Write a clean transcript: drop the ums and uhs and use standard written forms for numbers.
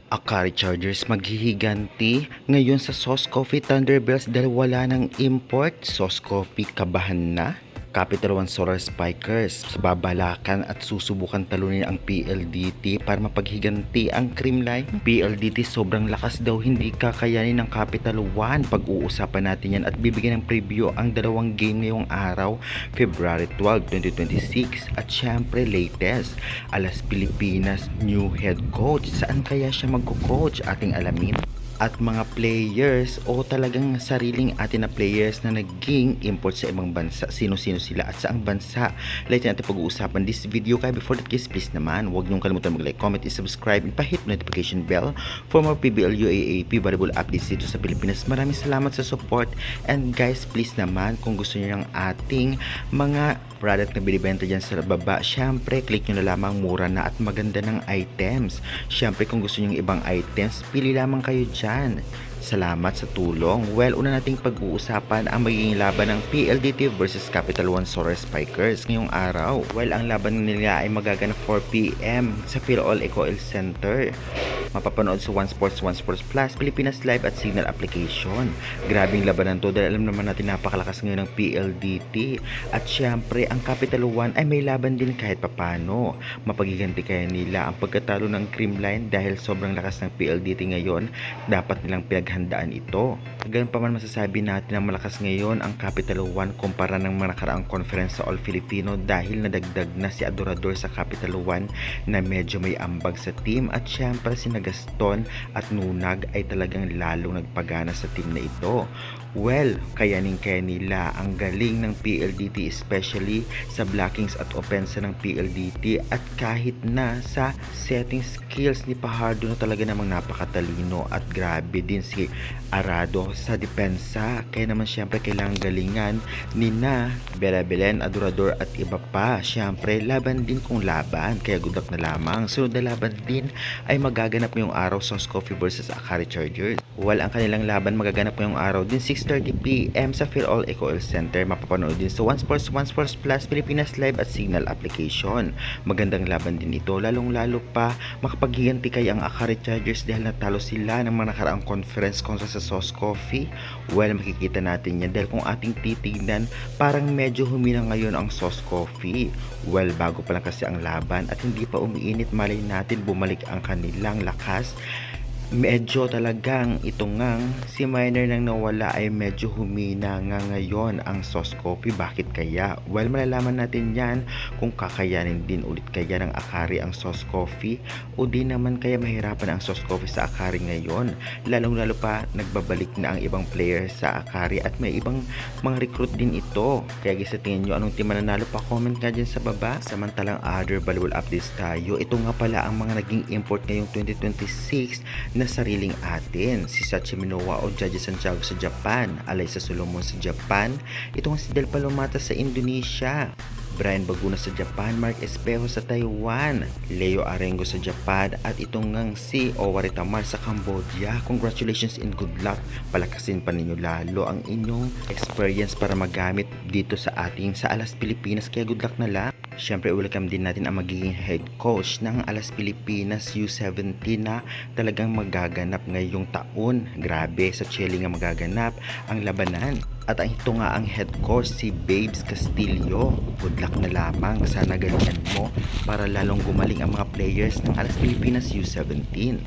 Akari Chargers maghihiganti ngayon sa Sauce Coffee Thunderbirds dahil wala ng import. Sauce Coffee kabahan na. Capital One Solar Spikers babalakan at susubukan talunin ang PLDT para mapaghiganti ang Creamline. PLDT sobrang lakas daw, hindi kakayanin ng Capital One. Pag-uusapan natin yan at bibigyan ng preview ang dalawang game ngayong araw, February 12, 2026 at syempre latest, Alas Pilipinas new head coach. Saan kaya siya magko-coach? Ating alamin. At mga players o talagang sariling atin na players na naging import sa ibang bansa, sino-sino sila at saang bansa, lahat natin pag-uusapan this video. Kaya before that guys, please naman huwag niyong kalimutan mag-like, comment, and subscribe and pa-hit notification bell for more PBL UAAP valuable updates dito sa Pilipinas. Maraming salamat sa support, and guys please naman kung gusto niyo ng ating mga product na binibenta dyan sa baba, syempre click nyo na lamang, mura na at maganda ng items. Syempre kung gusto nyo yung ibang items, pili lamang kayo dyan. Salamat sa tulong. Well, una nating pag-uusapan ang magiging laban ng PLDT versus Capital One Solar Spikers ngayong araw. Well, ang laban nila ay magaganap 4 PM sa PhilAll Ecoil Center. Mapapanood sa One Sports Plus, Pilipinas Live at Signal application. Grabing labanan to dahil alam naman natin napakalakas ngayon ng PLDT. At syempre, ang Capital One ay may laban din kahit papano. Mapaghiganti kaya nila ang pagkatalo ng Creamline dahil sobrang lakas ng PLDT ngayon. Dapat nilang pinaghandaan ito. Ganun pa man masasabi natin na malakas ngayon ang Capital One kumpara ng mga nakaraang conference sa All Filipino dahil nadagdag na si Adorador sa Capital One na medyo may ambag sa team, at syempre si Gaston at Nunag ay talagang lalong nagpagana sa team na ito. Well, kayanin kaya nila ang galing ng PLDT, especially sa blockings at opensa ng PLDT, at kahit na sa setting skills ni Pajardo na talaga namang napakatalino, at grabe din si Arado sa depensa. Kaya naman syempre kailangan galingan ni na Bella Belen, Adorador at iba pa. Syempre laban din kung laban, kaya good luck na lamang. Sunod na laban din ay magaganap ngayong araw, Sauce Coffee versus Akari Chargers. Well, ang kanilang laban magaganap ngayong araw din 6:30 PM sa PhilAll Ecoil Center. Mapapanood din sa One Sports Plus, Pilipinas Live at Signal application. Magandang laban din ito, lalong-lalo pa makapaghiganti kaya ang Akari Chargers dahil natalo sila ng mga nakaraang conference kontra sa Sauce Coffee. Well, makikita natin yan dahil kung ating titignan, parang medyo humina ngayon ang Sauce Coffee. Well, bago pa lang kasi ang laban at hindi pa umiinit, malay natin bumalik ang kanilang lakas. Medyo talagang ito ngang si Miner nang nawala ay medyo humina nga ngayon ang Sauce Coffee. Bakit kaya? Well, malalaman natin yan kung kakayanin din ulit kaya ng Akari ang Sauce Coffee o di naman kaya mahirapan ang Sauce Coffee sa Akari ngayon. Lalong-lalo pa nagbabalik na ang ibang players sa Akari at may ibang mga recruit din ito. Kaya guys, sa tingin nyo anong team mananalo, pa comment nga dyan sa baba. Samantalang other valuable updates tayo. Ito nga pala ang mga naging import ngayong 2026 na sariling atin. Si Sachi Minowa o Jaji Santiago sa Japan, Alaysa Solomon sa Japan, itong si Del Palomata sa Indonesia, Brian Baguna sa Japan, Mark Espejo sa Taiwan, Leo Arengo sa Japan, at itong ngang si Owari Tamar sa Cambodia. Congratulations and good luck. Palakasin pa ninyo lalo ang inyong experience para magamit dito sa ating sa Alas Pilipinas. Kaya good luck na lang. Siyempre, welcome din natin ang magiging head coach ng Alas Pilipinas U17 na talagang magaganap ngayong taon. Grabe, sa Chile nga magaganap ang labanan. At ang ito nga ang head coach, si Babes Castillo. Good luck na lamang. Sana galingan mo para lalong gumaling ang mga players ng Alas Pilipinas U17.